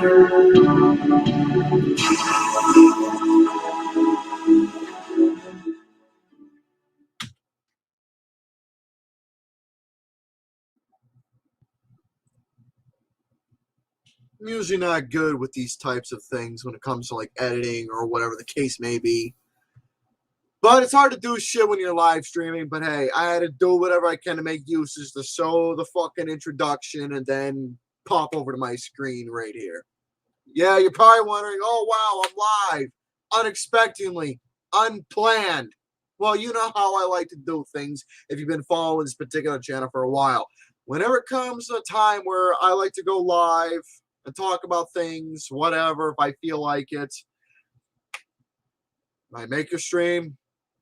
I'm usually not good with these types of things when it comes to like editing or whatever the case may be. But it's hard to do shit when you're live streaming. But hey, I had to do whatever I can to make uses to show the fucking introduction and then pop over to my screen right here. Yeah, you're probably wondering, oh wow, I'm live. Unexpectedly, unplanned. Well, you know how I like to do things if you've been following this particular channel for a while. Whenever it comes to a time where I like to go live and talk about things, whatever, if I feel like it, I make a stream,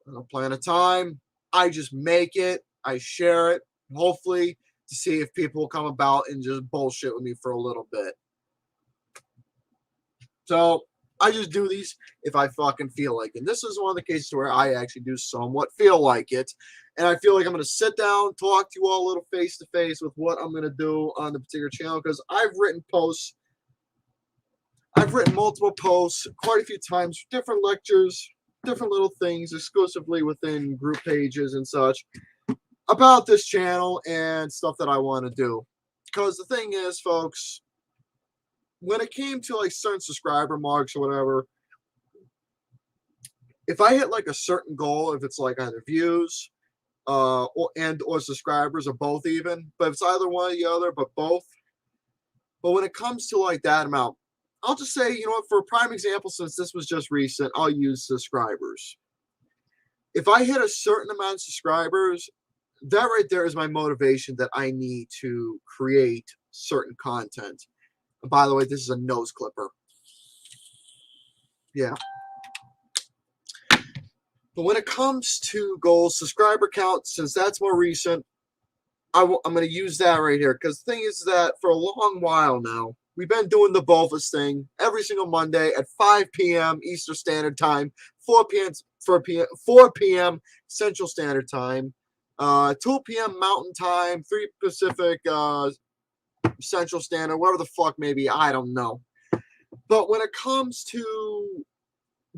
I don't plan a time, I just make it, I share it, hopefully to see if people will come about and just bullshit with me for a little bit. So I just do these if I fucking feel like it. And this is one of the cases where I actually do somewhat feel like it. And I feel like I'm going to sit down, talk to you all a little face to face with what I'm going to do on the particular channel, because I've written posts. I've written multiple posts quite a few times, different lectures, different little things exclusively within group pages and such about this channel and stuff that I want to do. Because the thing is, folks, when it came to like certain subscriber marks or whatever, if I hit like a certain goal, if it's like either views or subscribers or both even, but if it's either one or the other, but both. But when it comes to like that amount, I'll just say, you know what, for a prime example, since this was just recent, I'll use subscribers. If I hit a certain amount of subscribers, that right there is my motivation that I need to create certain content. And by the way, this is a nose clipper. Yeah. But when it comes to goals, subscriber count, since that's more recent, I'm going to use that right here. Because the thing is that for a long while now, we've been doing the Bofus thing every single Monday at 5 p.m. Eastern Standard Time, 4 p.m. Central Standard Time, 2 p.m. Mountain Time, 3 Pacific Central Standard, whatever the fuck maybe, I don't know. But when it comes to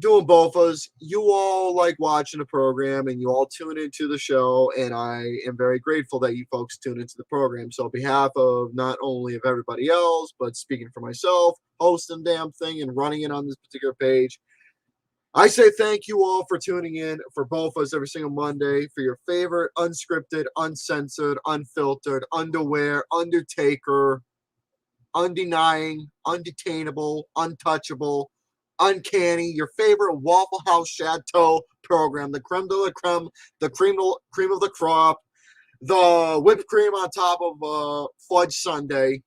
doing Bofas, you all like watching the program and you all tune into the show, and I am very grateful that you folks tune into the program. So on behalf of not only of everybody else, but speaking for myself, hosting the damn thing and running it on this particular page, I say thank you all for tuning in for Bofas every single Monday for your favorite unscripted, uncensored, unfiltered, underwear, undertaker, undenying, undetainable, untouchable, uncanny, your favorite Waffle House Chateau program, the creme de la creme, the cream of the crop, the whipped cream on top of fudge sundae,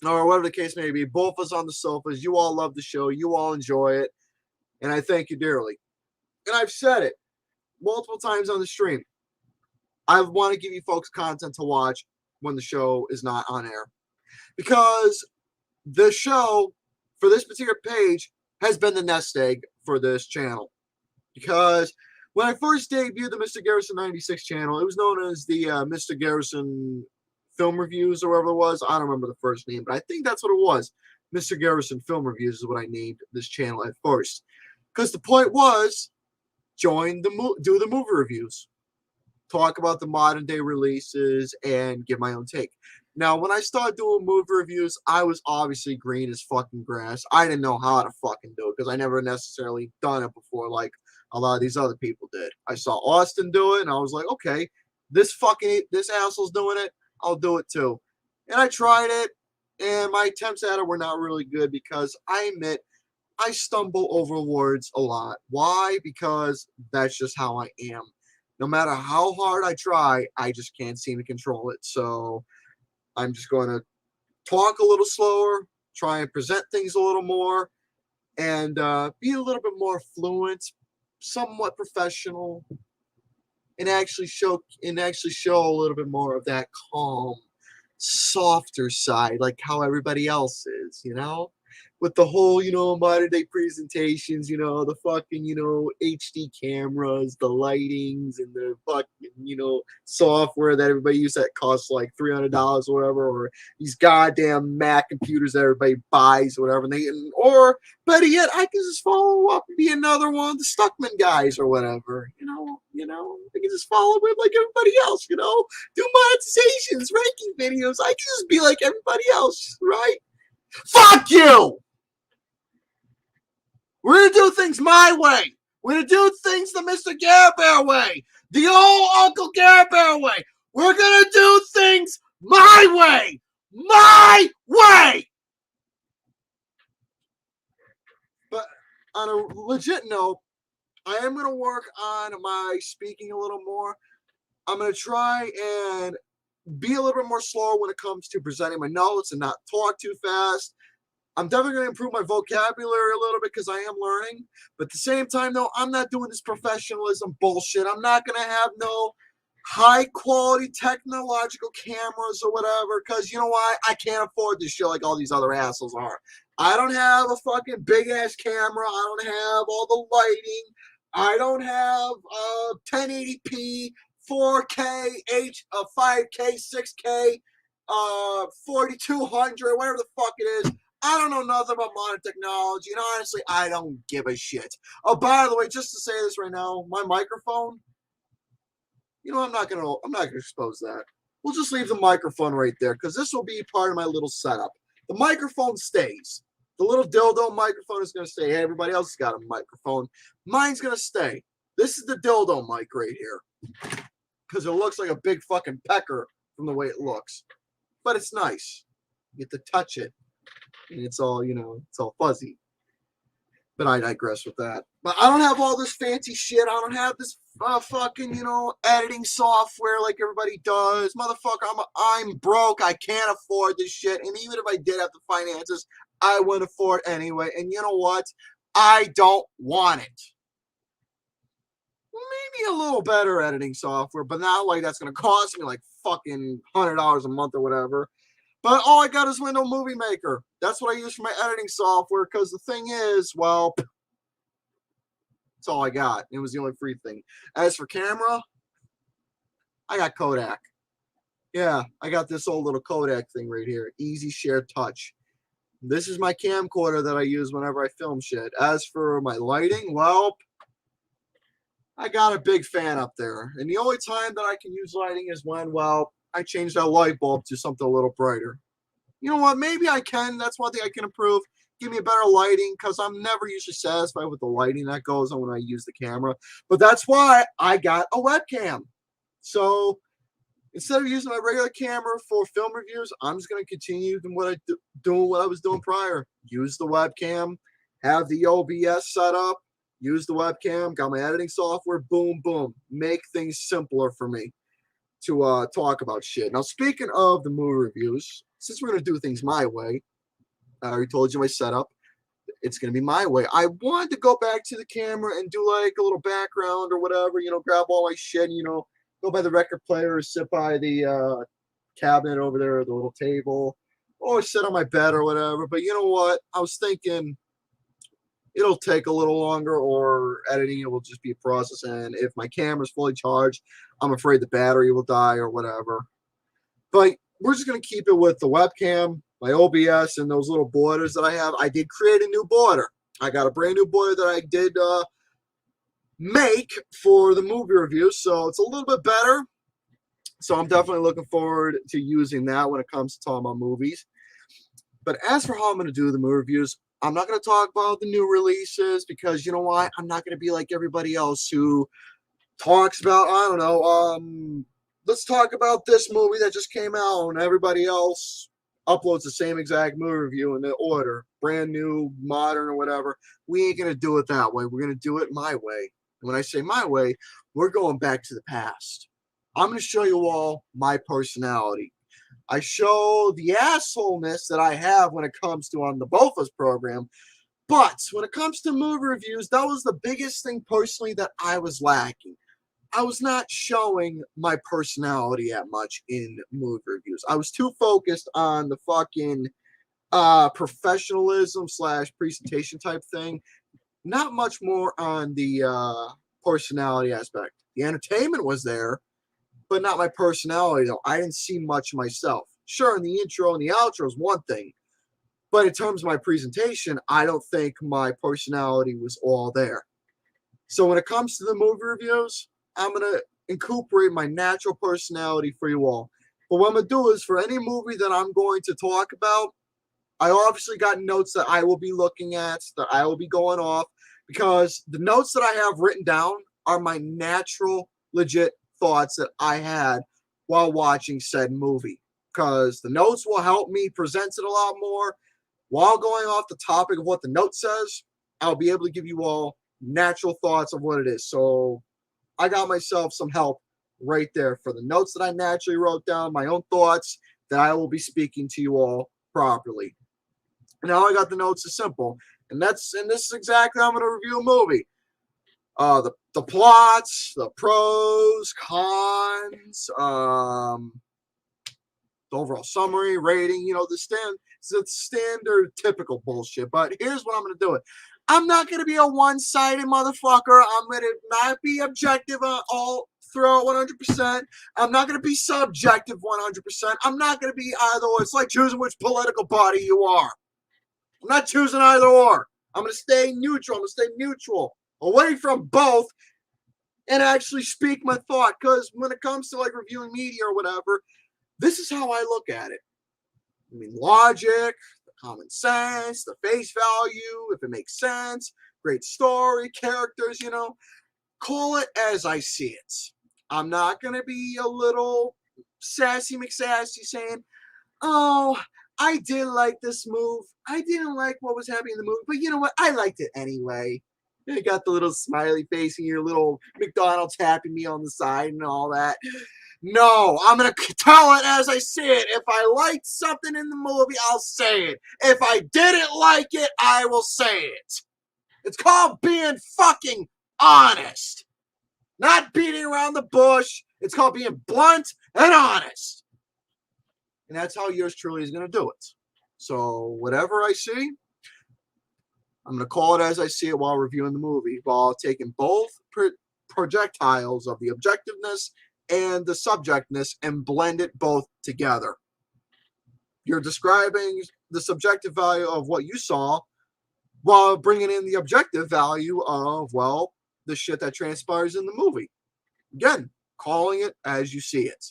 or whatever the case may be. Both of us on the sofas. You all love the show. You all enjoy it. And I thank you dearly. And I've said it multiple times on the stream. I want to give you folks content to watch when the show is not on air. Because the show for this particular page has been the nest egg for this channel. Because when I first debuted the MrGarrison96 channel, it was known as the Mr. Garrison Film Reviews or whatever it was. I don't remember the first name, but I think that's what it was. Mr. Garrison Film Reviews is what I named this channel at first. Because the point was, do the movie reviews. Talk about the modern day releases and give my own take. Now, when I started doing movie reviews, I was obviously green as fucking grass. I didn't know how to fucking do it because I never necessarily done it before like a lot of these other people did. I saw Austin do it, and I was like, okay, this asshole's doing it, I'll do it too. And I tried it, and my attempts at it were not really good because I admit I stumble over words a lot. Why? Because that's just how I am. No matter how hard I try, I just can't seem to control it. So I'm just going to talk a little slower, try and present things a little more, and be a little bit more fluent, somewhat professional, and actually show a little bit more of that calm, softer side, like how everybody else is, you know? with the whole, modern day presentations, the fucking, HD cameras, the lightings, and the fucking, software that everybody uses that costs like $300 or whatever, or these goddamn Mac computers that everybody buys or whatever. Or better yet, I can just follow up and be another one of the Stuckman guys or whatever. I can just follow with like everybody else. Do monetizations, ranking videos. I can just be like everybody else, right? Fuck you! We're going to do things my way. We're going to do things the Mr. Gare Bear way. The old Uncle Gare Bear way. We're going to do things my way. My way! But on a legit note, I am going to work on my speaking a little more. I'm going to try and be a little bit more slow when it comes to presenting my notes and not talk too fast. I'm definitely going to improve my vocabulary a little bit because I am learning. But at the same time, though, I'm not doing this professionalism bullshit. I'm not going to have no high-quality technological cameras or whatever because, you know why? I can't afford this shit like all these other assholes are. I don't have a fucking big-ass camera. I don't have all the lighting. I don't have 1080p, 4K, 5K, 6K, 4200, whatever the fuck it is. I don't know nothing about modern technology, and honestly, I don't give a shit. Oh, by the way, just to say this right now, my microphone, I'm not gonna expose that. We'll just leave the microphone right there, because this will be part of my little setup. The microphone stays. The little dildo microphone is gonna stay. Hey, everybody else has got a microphone. Mine's gonna stay. This is the dildo mic right here. Because it looks like a big fucking pecker from the way it looks. But it's nice. You get to touch it. And it's all, it's all fuzzy. But I digress with that. But I don't have all this fancy shit. I don't have this fucking, editing software like everybody does. Motherfucker, I'm broke. I can't afford this shit. And even if I did have the finances, I wouldn't afford it anyway. And you know what? I don't want it. Maybe a little better editing software, but not like that's going to cost me like fucking $100 a month or whatever. But all I got is Windows Movie Maker. That's what I use for my editing software because the thing is, well, that's all I got. It was the only free thing. As for camera, I got Kodak. Yeah, I got this old little Kodak thing right here. Easy Share Touch. This is my camcorder that I use whenever I film shit. As for my lighting, well, I got a big fan up there. And the only time that I can use lighting is when, well, I change that light bulb to something a little brighter. You know what? Maybe I can. That's one thing I can improve. Give me a better lighting because I'm never usually satisfied with the lighting that goes on when I use the camera. But that's why I got a webcam. So instead of using my regular camera for film reviews, I'm just going to continue doing what I was doing prior. Use the webcam, have the OBS set up, use the webcam, got my editing software, boom, boom. Make things simpler for me to talk about shit. Now, speaking of the movie reviews, since we're going to do things my way, I already told you my setup. It's going to be my way. I wanted to go back to the camera and do like a little background or whatever, grab all my shit, go by the record player or sit by the cabinet over there or the little table or sit on my bed or whatever. But you know what? I was thinking it'll take a little longer or editing it will just be a process. And if my camera's fully charged, I'm afraid the battery will die or whatever. But we're just going to keep it with the webcam, my OBS, and those little borders that I have. I did create a new border. I got a brand new border that I did make for the movie review. So it's a little bit better. So I'm definitely looking forward to using that when it comes to talking about movies. But as for how I'm going to do the movie reviews, I'm not going to talk about the new releases because, you know why? I'm not going to be like everybody else who talks about, I don't know, let's talk about this movie that just came out and everybody else uploads the same exact movie review in the order, brand new, modern, or whatever. We ain't going to do it that way. We're going to do it my way. And when I say my way, we're going back to the past. I'm going to show you all my personality. I show the assholeness that I have when it comes to on the Both of Us program. But when it comes to movie reviews, that was the biggest thing personally that I was lacking. I was not showing my personality that much in movie reviews. I was too focused on the fucking professionalism / presentation type thing. Not much more on the personality aspect. The entertainment was there, but not my personality, though. I didn't see much myself. Sure, in the intro and the outro is one thing, but in terms of my presentation, I don't think my personality was all there. So when it comes to the movie reviews, I'm going to incorporate my natural personality for you all. But what I'm going to do is for any movie that I'm going to talk about, I obviously got notes that I will be looking at, that I will be going off, because the notes that I have written down are my natural, legit thoughts that I had while watching said movie. Because the notes will help me present it a lot more. While going off the topic of what the note says, I'll be able to give you all natural thoughts of what it is. So I got myself some help right there for the notes that I naturally wrote down, my own thoughts that I will be speaking to you all properly. Now I got the notes is simple, and this is exactly how I'm going to review a movie. The plots, the pros, cons, the overall summary, rating, the standard typical bullshit. But here's what I'm going to do it. I'm not going to be a one-sided motherfucker. I'm going to not be objective all throughout 100%. I'm not going to be subjective 100%. I'm not going to be either or. It's like choosing which political party you are. I'm not choosing either or. I'm going to stay neutral. I'm going to stay neutral, away from both, and actually speak my thought. Because when it comes to like reviewing media or whatever, this is how I look at it. I mean, logic, the common sense, the face value, if it makes sense, great story, characters, call it as I see it. I'm not going to be a little sassy McSassy saying, oh, I did like this move. I didn't like what was happening in the movie, but you know what? I liked it anyway. You got the little smiley face and your little McDonald's Happy Meal on the side and all that. No, I'm going to tell it as I see it. If I liked something in the movie, I'll say it. If I didn't like it, I will say it. It's called being fucking honest. Not beating around the bush. It's called being blunt and honest. And that's how yours truly is going to do it. So whatever I see, I'm going to call it as I see it while reviewing the movie, while taking both projectiles of the objectiveness and the subjectiveness and blend it both together. You're describing the subjective value of what you saw while bringing in the objective value of, well, the shit that transpires in the movie. Again, calling it as you see it.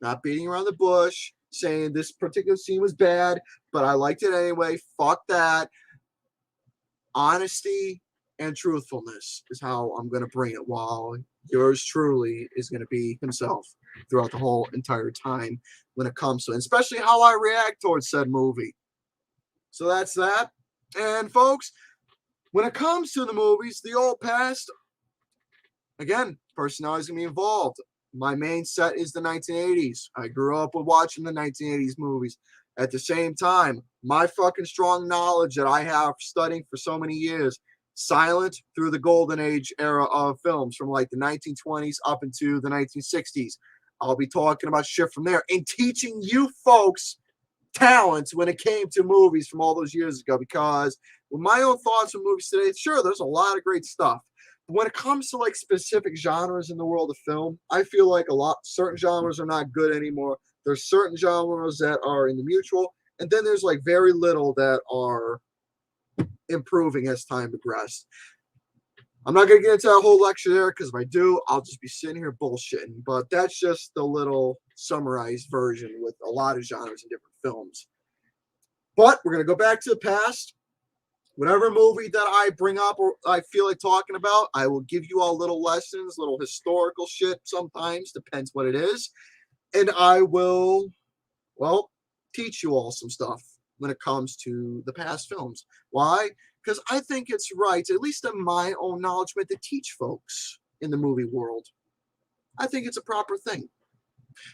Not beating around the bush, saying this particular scene was bad, but I liked it anyway. Fuck that. Honesty and truthfulness is how I'm going to bring it, while yours truly is going to be himself throughout the whole entire time when it comes to it, especially how I react towards said movie. So that's that. And folks, when it comes to the movies, the old past, again, personality is going to be involved. My main set is the 1980s. I grew up with watching the 1980s movies. At the same time, my fucking strong knowledge that I have studying for so many years, silent through the golden age era of films from like the 1920s up into the 1960s. I'll be talking about shit from there and teaching you folks talents when it came to movies from all those years ago, because with my own thoughts on movies today, sure, there's a lot of great stuff. But when it comes to like specific genres in the world of film, I feel like certain genres are not good anymore. There's certain genres that are in the mutual, and then there's like very little that are improving as time progressed. I'm not going to get into that whole lecture there, because if I do, I'll just be sitting here bullshitting. But that's just the little summarized version with a lot of genres and different films. But we're going to go back to the past. Whatever movie that I bring up or I feel like talking about, I will give you all little lessons, little historical shit sometimes, depends what it is. And I will, well, teach you all some stuff when it comes to the past films. Why? Because I think it's right, at least in my own knowledge, to teach folks in the movie world. I think it's a proper thing.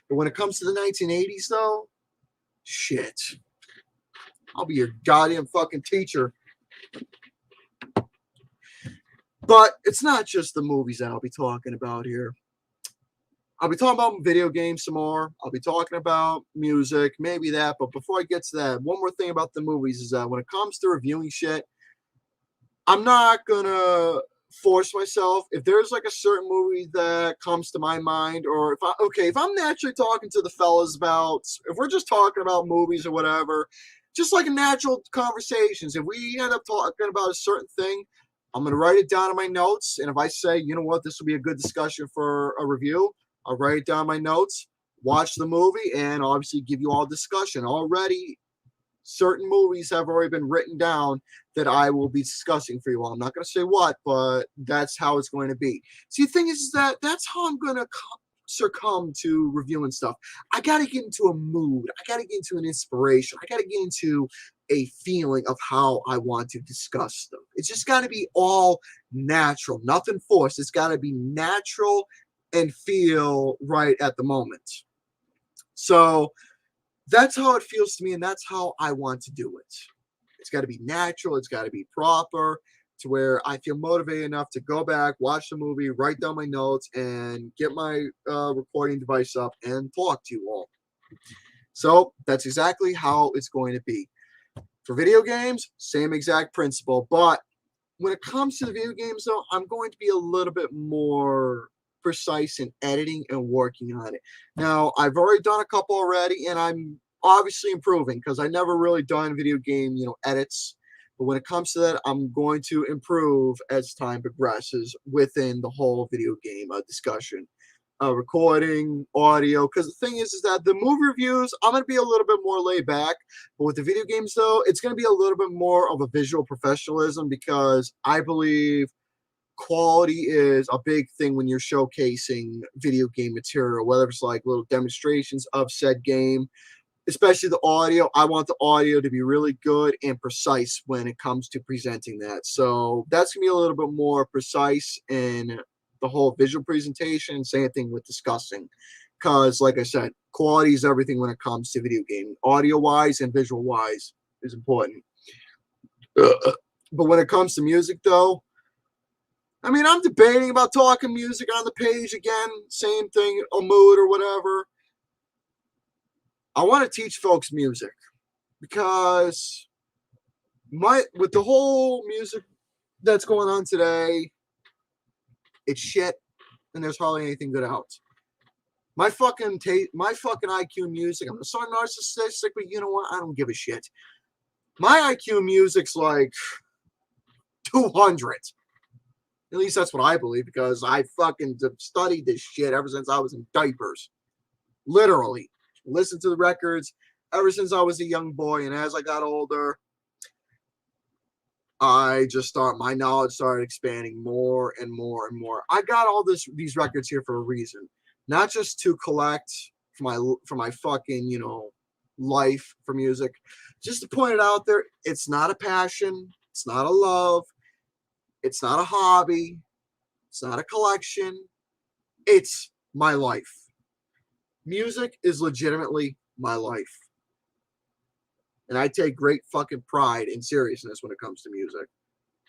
But when it comes to the 1980s, though, shit. I'll be your goddamn fucking teacher. But it's not just the movies that I'll be talking about here. I'll be talking about video games some more. I'll be talking about music, maybe that. But before I get to that, one more thing about the movies is that when it comes to reviewing shit, I'm not gonna force myself. If there's like a certain movie that comes to my mind, or if I'm naturally talking to the fellas about, if we're just talking about movies or whatever, just like a natural conversations. If we end up talking about a certain thing, I'm gonna write it down in my notes. And if I say, you know what, this will be a good discussion for a review, I'll write it down in my notes, watch the movie, and obviously give you all discussion. Already, certain movies have already been written down that I will be discussing for you all. I'm not going to say what, but that's how it's going to be. See, the thing is that that's how I'm going to succumb to reviewing stuff. I got to get into a mood. I got to get into an inspiration. I got to get into a feeling of how I want to discuss stuff. It's just got to be all natural, nothing forced. It's got to be natural and feel right at the moment. So that's how it feels to me, and that's how I want to do it. It's got to be natural. It's got to be proper to where I feel motivated enough to go back, watch the movie, write down my notes, and get my recording device up and talk to you all. So that's exactly how it's going to be. For video games, same exact principle. But when it comes to the video games, though, I'm going to be a little bit more precise in editing and working on it. Now, I've already done a couple already, and I'm obviously improving because I never really done video game, edits. But when it comes to that, I'm going to improve as time progresses within the whole video game discussion, recording, audio. Because the thing is that the movie reviews, I'm going to be a little bit more laid back. But with the video games, though, it's going to be a little bit more of a visual professionalism because I believe quality is a big thing when you're showcasing video game material, whether it's like little demonstrations of said game, especially the audio. I want the audio to be really good and precise when it comes to presenting that. So that's going to be a little bit more precise in the whole visual presentation. Same thing with discussing. Because, like I said, quality is everything when it comes to video game. Audio-wise and visual-wise is important. But when it comes to music, though, I mean, I'm debating about talking music on the page again. Same thing, a mood or whatever. I want to teach folks music because with the whole music that's going on today, it's shit, and there's hardly anything good out. My fucking IQ music. I'm so narcissistic, but you know what? I don't give a shit. My IQ music's like 200. At least that's what I believe because I fucking studied this shit ever since I was in diapers. Literally. Listen to the records ever since I was a young boy, and as I got older, my knowledge started expanding more and more and more. I got all these records here for a reason, not just to collect for my fucking, life for music, just to point it out there. It's not a passion. It's not a love. It's not a hobby. It's not a collection. It's my life. Music is legitimately my life. And I take great fucking pride and seriousness when it comes to music.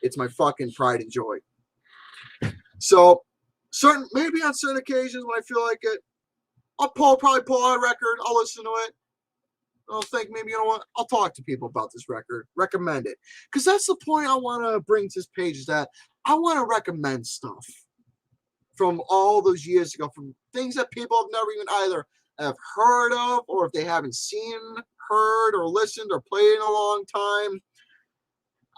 It's my fucking pride and joy. So, maybe on certain occasions when I feel like it, I'll probably pull out a record. I'll listen to it. I'll think maybe, you know what, I'll talk to people about this record, recommend it. Because that's the point I want to bring to this page, is that I want to recommend stuff from all those years ago, from things that people have never even either have heard of, or if they haven't seen, heard, or listened, or played in a long time.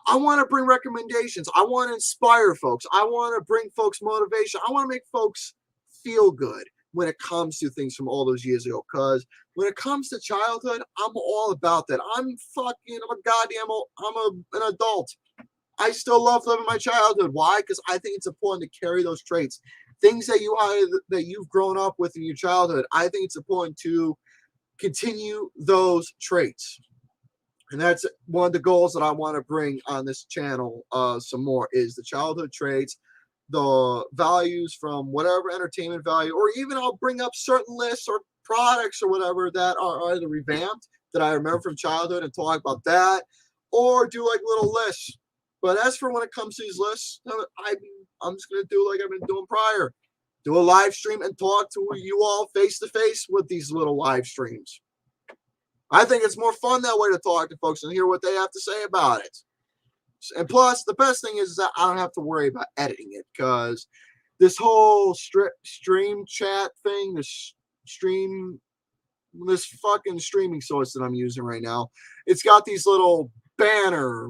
I want to bring recommendations. I want to inspire folks. I want to bring folks motivation. I want to make folks feel good when it comes to things from all those years ago. Because when it comes to childhood, I'm all about that. I'm an adult. I still love living my childhood. Why? Because I think it's important to carry those traits. Things that you've grown up with in your childhood, I think it's important to continue those traits. And that's one of the goals that I want to bring on this channel some more, is the childhood traits, the values from whatever entertainment value, or even I'll bring up certain lists or products or whatever that are either revamped that I remember from childhood and talk about that, or do like little lists. But as for when it comes to these lists, I'm just going to do like I've been doing prior. do a live stream and talk to you all face to face with these little live streams. I think it's more fun that way to talk to folks and hear what they have to say about it. And plus, the best thing is that I don't have to worry about editing it, because this whole stream chat thing, this fucking streaming source that I'm using right now, it's got these little banner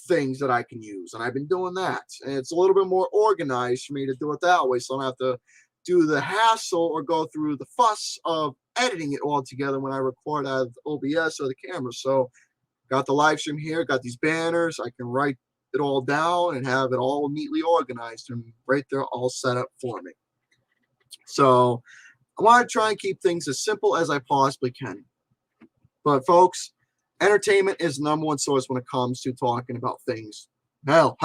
things that I can use, and I've been doing that, and it's a little bit more organized for me to do it that way, so I don't have to do the hassle or go through the fuss of editing it all together when I record out of OBS or the camera. So got the live stream here, got these banners, I can write it all down and have it all neatly organized and right there all set up for me. So I want to try and keep things as simple as I possibly can. But folks, entertainment is the #1 source when it comes to talking about things. Hell,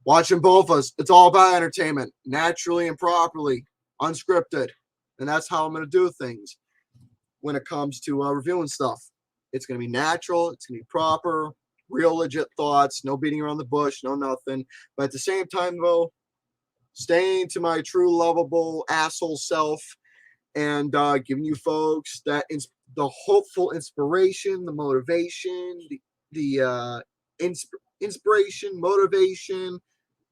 watching both of us, it's all about entertainment, naturally and properly, unscripted. And that's how I'm going to do things when it comes to reviewing stuff. It's going to be natural, it's going to be proper, real legit thoughts, no beating around the bush, no nothing. But at the same time, though, staying to my true lovable asshole self and giving you folks that the hopeful inspiration, the motivation, the inspiration, motivation,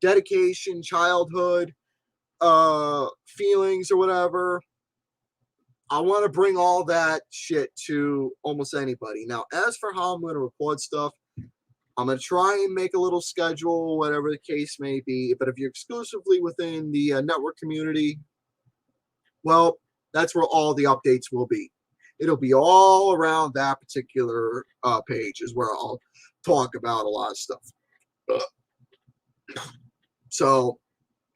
dedication, childhood feelings or whatever. I want to bring all that shit to almost anybody. Now, as for how I'm going to record stuff, I'm going to try and make a little schedule, whatever the case may be. But if you're exclusively within the network community, well, that's where all the updates will be. It'll be all around that particular page is where I'll talk about a lot of stuff. So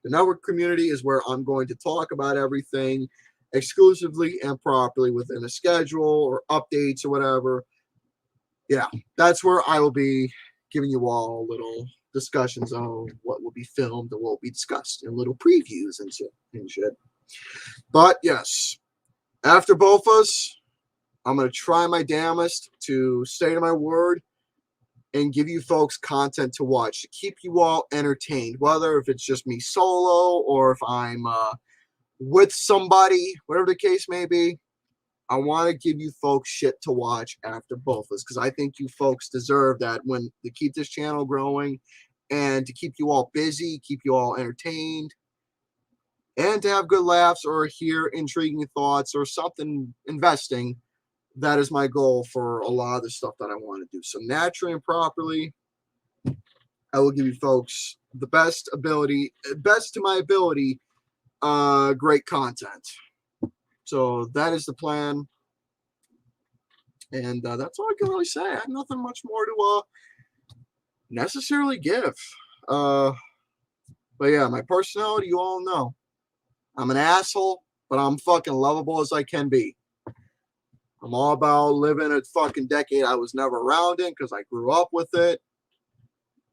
the network community is where I'm going to talk about everything exclusively and properly within a schedule or updates or whatever. Yeah, that's where I will be giving you all little discussions on what will be filmed and what will be discussed and little previews and shit. But yes, after both of us, I'm going to try my damnest to stay to my word and give you folks content to watch to keep you all entertained, whether if it's just me solo or if I'm with somebody, whatever the case may be. I want to give you folks shit to watch after both of us, because I think you folks deserve that when to keep this channel growing and to keep you all busy, keep you all entertained, and to have good laughs or hear intriguing thoughts or something investing. That is my goal for a lot of the stuff that I want to do. So naturally and properly, I will give you folks the best to my ability, great content. So that is the plan. And that's all I can really say. I have nothing much more to necessarily give. But yeah, my personality, you all know. I'm an asshole, but I'm fucking lovable as I can be. I'm all about living a fucking decade I was never around in because I grew up with it.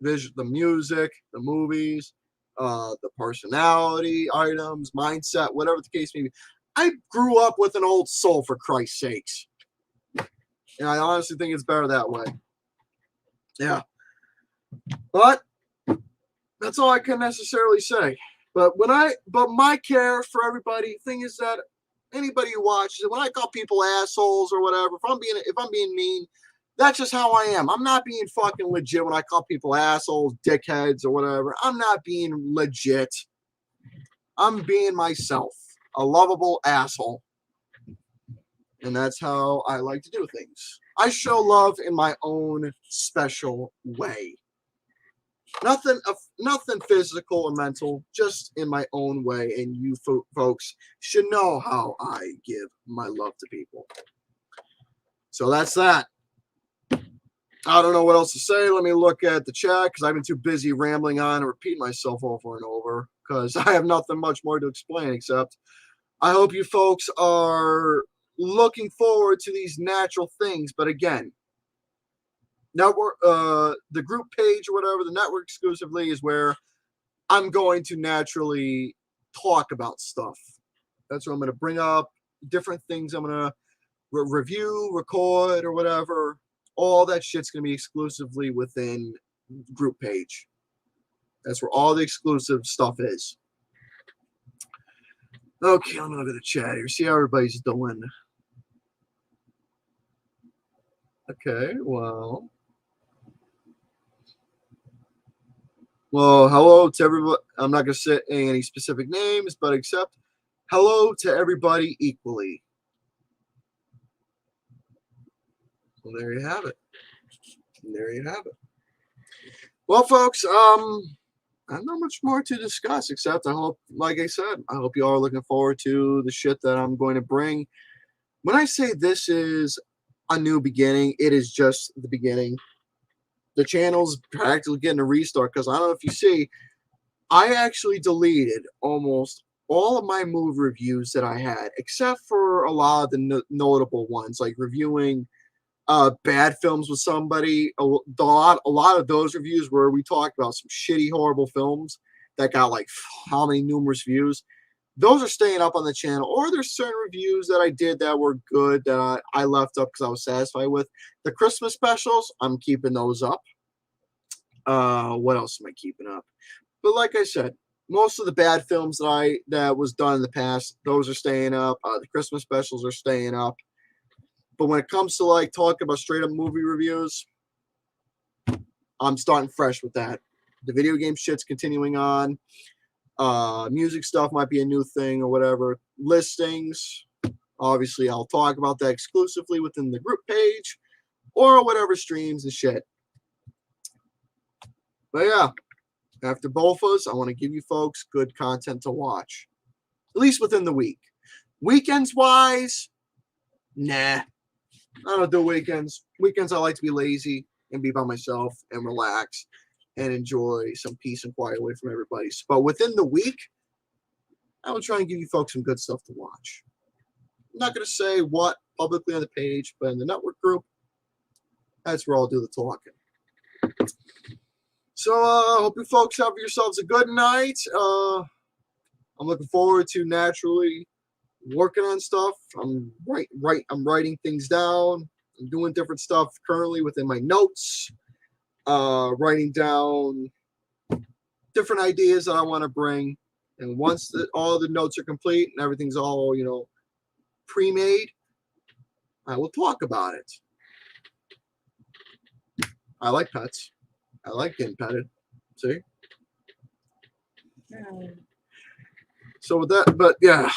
The music, the movies, the personality items, mindset, whatever the case may be. I grew up with an old soul, for Christ's sakes. And I honestly think it's better that way. Yeah. But that's all I can necessarily say. But my care for everybody, thing is that anybody who watches it, when I call people assholes or whatever, if I'm being mean, that's just how I am. I'm not being fucking legit when I call people assholes, dickheads, or whatever. I'm not being legit. I'm being myself, a lovable asshole. And that's how I like to do things. I show love in my own special way. Nothing physical or mental, just in my own way. And you folks should know how I give my love to people. So that's that. I don't know what else to say. Let me look at the chat because I've been too busy rambling on and repeating myself over and over because I have nothing much more to explain except I hope you folks are looking forward to these natural things. But again, network, the group page or whatever, the network exclusively is where I'm going to naturally talk about stuff. That's where I'm going to bring up different things I'm going to review, record, or whatever. All that shit's going to be exclusively within group page. That's where all the exclusive stuff is. Okay, let me look at the chat here. See how everybody's doing. Okay, well. Well, hello to everybody. I'm not going to say any specific names, but except hello to everybody equally. Well, there you have it. There you have it. Well, folks, I have not much more to discuss except I hope, like I said, I hope you all are looking forward to the shit that I'm going to bring. When I say this is a new beginning, it is just the beginning. The channel's practically getting a restart because I don't know if you see, I actually deleted almost all of my movie reviews that I had, except for a lot of the notable ones, like reviewing bad films with somebody. A lot of those reviews where we talked about some shitty, horrible films that got like how many numerous views. Those are staying up on the channel, or there's certain reviews that I did that were good that I left up because I was satisfied with. The Christmas specials, I'm keeping those up. What else am I keeping up? But like I said, most of the bad films that was done in the past, those are staying up. The Christmas specials are staying up. But when it comes to like talking about straight up movie reviews, I'm starting fresh with that. The video game shit's continuing on. Music stuff might be a new thing or whatever. Listings, obviously, I'll talk about that exclusively within the group page or whatever streams and shit. But yeah, after both of us, I want to give you folks good content to watch, at least within the week. Weekends wise, nah, I don't do weekends. Weekends, I like to be lazy and be by myself and relax and enjoy some peace and quiet away from everybody. But within the week, I will try and give you folks some good stuff to watch. I'm not going to say what publicly on the page, but in the network group, that's where I'll do the talking. So I hope you folks have yourselves a good night. I'm looking forward to naturally working on stuff. I'm writing things down. I'm doing different stuff currently within my notes. Writing down different ideas that I want to bring. And once all the notes are complete and everything's all, pre-made, I will talk about it. I like pets. I like getting petted. See? So with that, but yeah,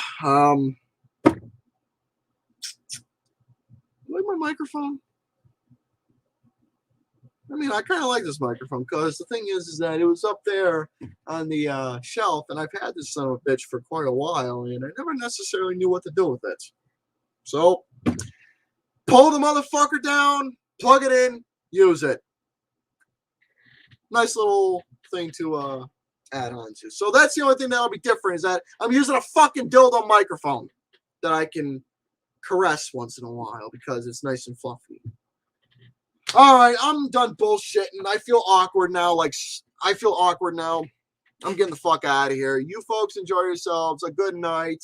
like my microphone. I mean, I kind of like this microphone because the thing is that it was up there on the shelf, and I've had this son of a bitch for quite a while, and I never necessarily knew what to do with it. So, pull the motherfucker down, plug it in, use it. Nice little thing to add on to. So that's the only thing that'll be different is that I'm using a fucking dildo microphone that I can caress once in a while because it's nice and fluffy. All right, I'm done bullshitting. I feel awkward now. I'm getting the fuck out of here. You folks enjoy yourselves. A good night.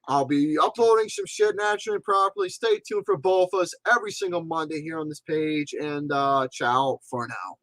I'll be uploading some shit naturally and properly. Stay tuned for both of us every single Monday here on this page. And ciao for now.